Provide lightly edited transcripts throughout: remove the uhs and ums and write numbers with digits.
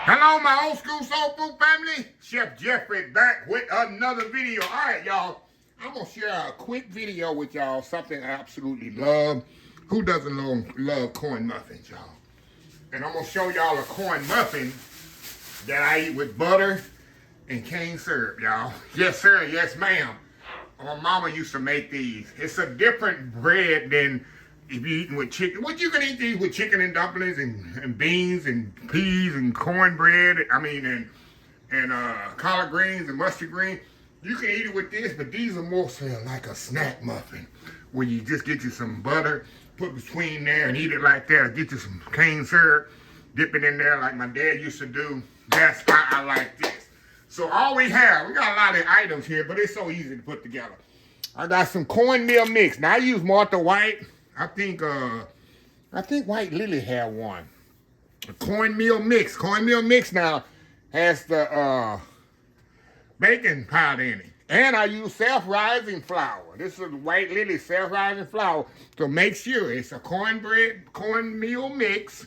Hello, my old school soul food family. Chef Jeffrey back with another video. All right, y'all. I'm going to share a quick video with y'all. Something I absolutely love. Who doesn't love corn muffins, y'all? And I'm going to show y'all a corn muffin that I eat with butter and cane syrup, y'all. Yes, sir. Yes, ma'am. My mama used to make these. It's a different bread than if you're eating with chicken. What you can eat these with chicken and dumplings and beans and peas and cornbread. And collard greens and mustard greens. You can eat it with this, but these are more so like a snack muffin, where you just get you some butter, put between there and eat it like that. Or get you some cane syrup, dip it in there like my dad used to do. That's how I like this. So all we got a lot of items here, but it's so easy to put together. I got some cornmeal mix. Now I use Martha White. I think White Lily had one. The cornmeal mix. Cornmeal mix now has the baking powder in it. And I use self-rising flour. This is White Lily self-rising flour. So make sure it's a cornmeal mix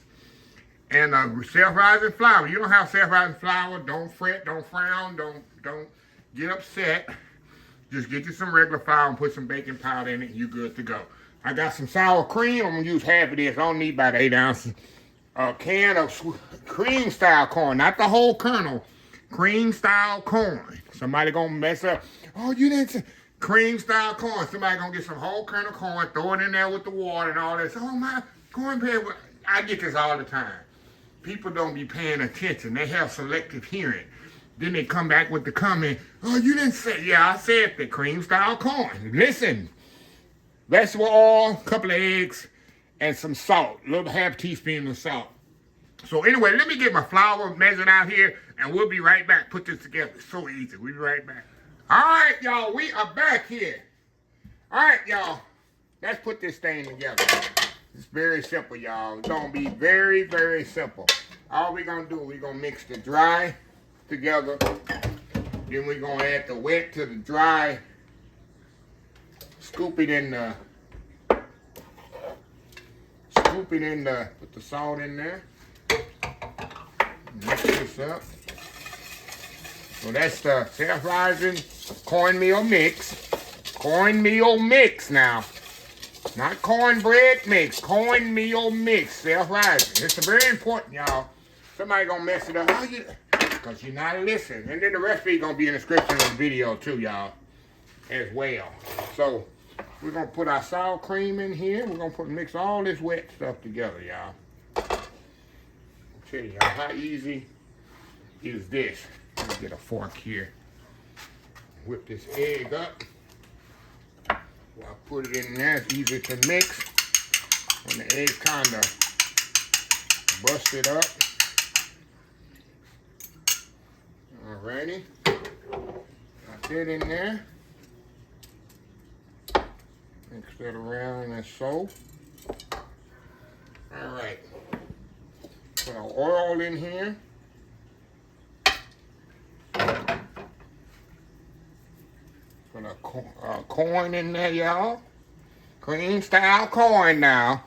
and a self-rising flour. You don't have self-rising flour, don't fret, don't frown, don't get upset. Just get you some regular flour and put some baking powder in it, and you're good to go. I got some sour cream. I'm going to use half of this. I don't need about 8 ounces. A can of cream-style corn, not the whole kernel. Cream-style corn. Somebody going to mess up. Oh, you didn't say cream-style corn. Somebody going to get some whole kernel corn, throw it in there with the water and all that. Oh, my cornbread. I get this all the time. People don't be paying attention. They have selective hearing. Then they come back with the comment, oh, you didn't say, yeah, I said the cream-style corn. Listen, vegetable oil, a couple of eggs, and some salt, a little half teaspoon of salt. So anyway, let me get my flour measured out here, and we'll be right back. Put this together. It's so easy. We'll be right back. All right, y'all, we are back here. All right, y'all, let's put this thing together. It's very simple, y'all. It's going to be very, very simple. All we're going to do, we're going to mix the dry together. Then we're going to add the wet to the dry. Scoop it in the, put the salt in there. Mix this up. So that's the self-rising cornmeal mix. Cornmeal mix now. Not cornbread mix, cornmeal mix, self-rising. It's very important, y'all. Somebody gonna mess it up. Because you're not listening. And then the recipe gonna be in the description of the video too, y'all, as well. So we're gonna put our sour cream in here. We're gonna mix all this wet stuff together, y'all. I'll tell y'all how easy is this. Let me get a fork here. Whip this egg up. I put it in there. It's easy to mix. When the egg kind of busted up. Alrighty. Got that in there. Mix that around and so. Alright. Put our oil in here. Put a corn in there, y'all. Cream style corn now.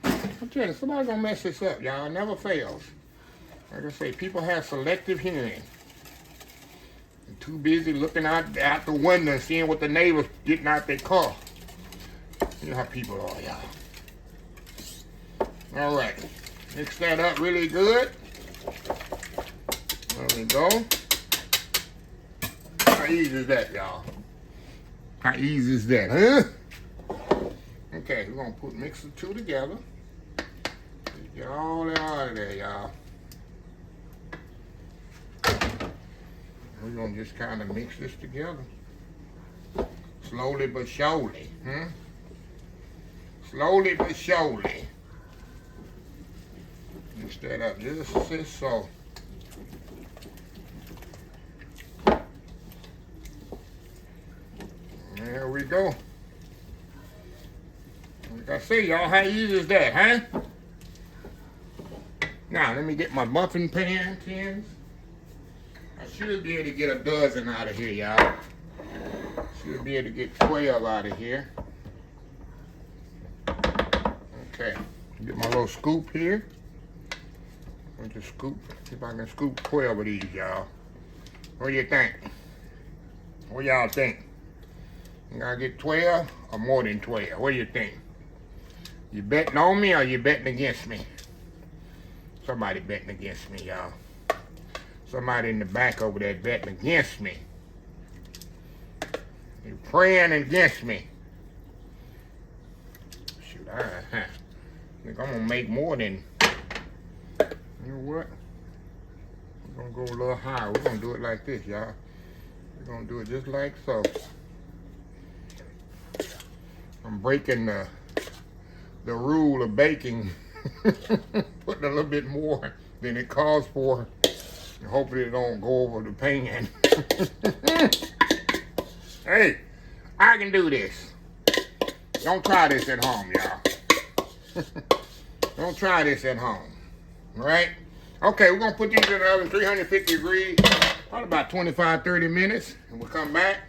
I'm telling you, somebody's gonna mess this up, y'all. It never fails. Like I say, people have selective hearing. They're too busy looking out the window and seeing what the neighbors getting out their car. You know how people are, y'all. All right. Mix that up really good. There we go. How easy is that, y'all? How easy is that, huh? Okay, we're gonna mix the two together. Get all that out of there, y'all. We're gonna just kind of mix this together. Slowly but surely, Slowly but surely. Mix that up just so. There we go. Like I say, y'all, how easy is that, huh? Now, let me get my muffin tins. I should be able to get a dozen out of here, y'all. Should be able to get 12 out of here. Okay, get my little scoop here. I'm just scoop. See if I can scoop 12 of these, y'all. What do you think? What y'all think? You gotta get 12 or more than 12? What do you think? You betting on me or you betting against me? Somebody betting against me, y'all. Somebody in the back over there betting against me. You're praying against me. Shoot, I think I'm gonna make more than, you know what? We're gonna go a little higher. We're gonna do it like this, y'all. We're gonna do it just like so. I'm breaking the rule of baking. Putting a little bit more than it calls for. And hopefully it don't go over the pan. Hey, I can do this. Don't try this at home, y'all. Don't try this at home. All right? Okay, we're going to put these in the oven 350 degrees, probably about 25, 30 minutes. And we'll come back.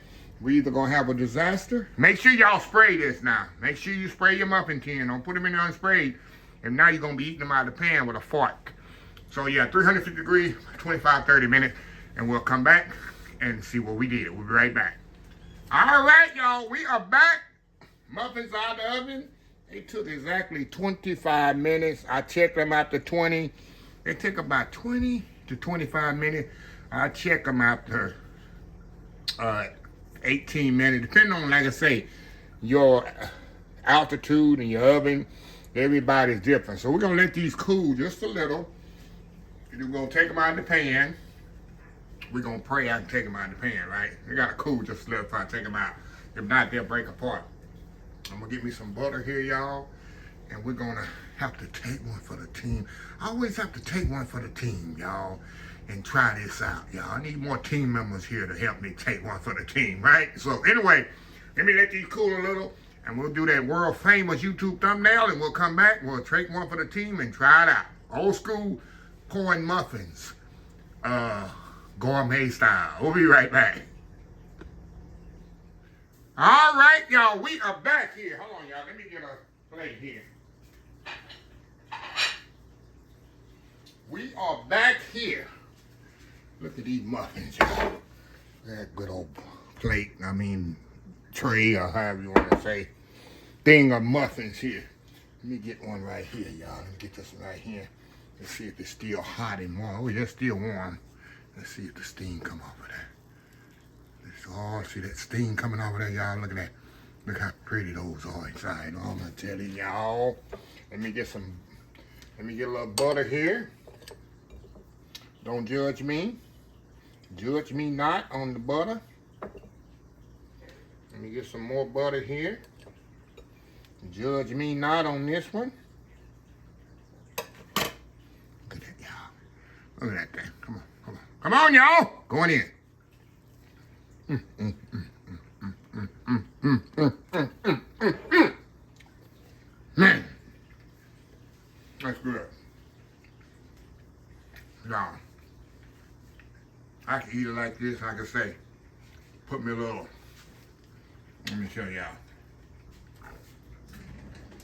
We're either going to have a disaster. Make sure y'all spray this now. Make sure you spray your muffin tin. Don't put them in there unsprayed. And now you're going to be eating them out of the pan with a fork. So yeah, 350 degrees, 25, 30 minutes. And we'll come back and see what we did. We'll be right back. All right, y'all, we are back. Muffins out of the oven. They took exactly 25 minutes. I checked them after 20. They took about 20 to 25 minutes. I check them after 18 minutes, depending on, like I say, your altitude and your oven. Everybody's different. So we're going to let these cool just a little. We're going to take them out of the pan. We're going to pray I can take them out of the pan, right? They got to cool just a little if I take them out. If not, they'll break apart. I'm going to get me some butter here, y'all. And we're going to have to take one for the team. I always have to take one for the team, y'all. And try this out, y'all. I need more team members here to help me take one for the team, right? So anyway, let me let these cool a little. And we'll do that world famous YouTube thumbnail. And we'll come back. We'll take one for the team and try it out. Old school corn muffins. Gourmet style. We'll be right back. All right, y'all. We are back here. Hold on, y'all. Let me get a plate here. We are back here. Look at these muffins, y'all. That good old plate. I mean, tray or however you want to say. Thing of muffins here. Let me get one right here, y'all. Let me get this one right here. Let's see if it's still hot and warm. Oh, it's still warm. Let's see if the steam come off of that. Oh, see that steam coming off of there, y'all. Look at that. Look how pretty those are inside. Oh, I'm gonna tell you, y'all. Let me get a little butter here. Don't judge me. Judge me not on the butter. Let me get some more butter here. Judge me not on this one. Look at that, y'all. Look at that thing. Come on, come on. Come on, y'all. Going in. Man, that's good. Y'all, I can eat it like this. Like I say, put me a little. Let me show y'all.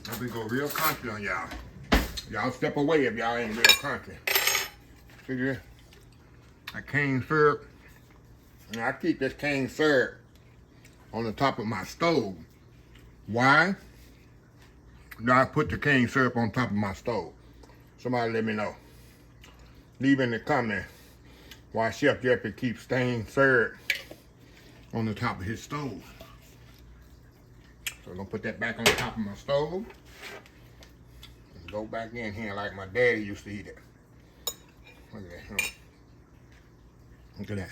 Let me go real country on y'all. Y'all step away if y'all ain't real country. See this? That cane syrup. And I keep this cane syrup on the top of my stove. Why do I put the cane syrup on top of my stove? Somebody let me know. Leave in the comment why Chef Jeffrey keeps cane syrup on the top of his stove. So I'm gonna put that back on the top of my stove. And go back in here like my daddy used to eat it. Look at that. Look at that.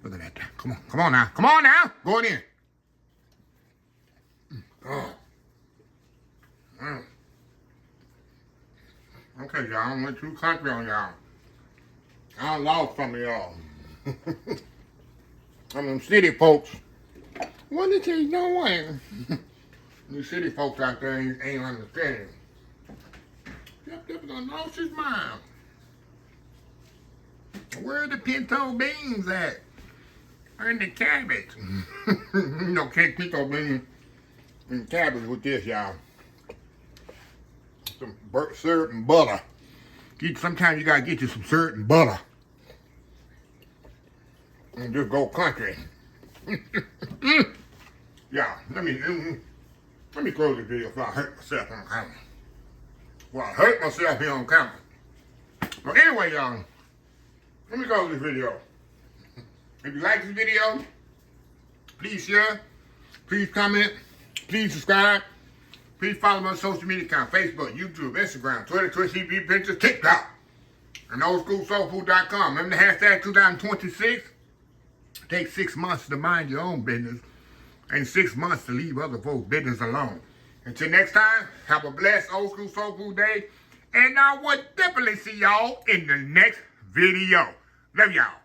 Look at that. Come on. Come on now. Come on now. Go in. Oh. Okay, y'all. I went too country on y'all. I lost from y'all. I'm them city folks. What did you know one? The city folks out there ain't understanding. Yep, done lost his mind. Where are the pinto beans at? And the cabbage. You know, can't pinto beans and cabbage with this, y'all. Some syrup and butter. Sometimes you gotta get you some certain butter. And just go country. Yeah, let me close the video before I hurt myself on camera. Well, I hurt myself here on camera. But anyway, y'all, let me close this video. If you like this video, please share, please comment, please subscribe, please follow my social media account, Facebook, YouTube, Instagram, Twitter, Twitch TV, Pinterest, TikTok, and oldschoolsoulfood.com. Remember the hashtag 2026? It takes 6 months to mind your own business and 6 months to leave other folks' business alone. Until next time, have a blessed Old School Soul Food Day, and I will definitely see y'all in the next video. Love y'all.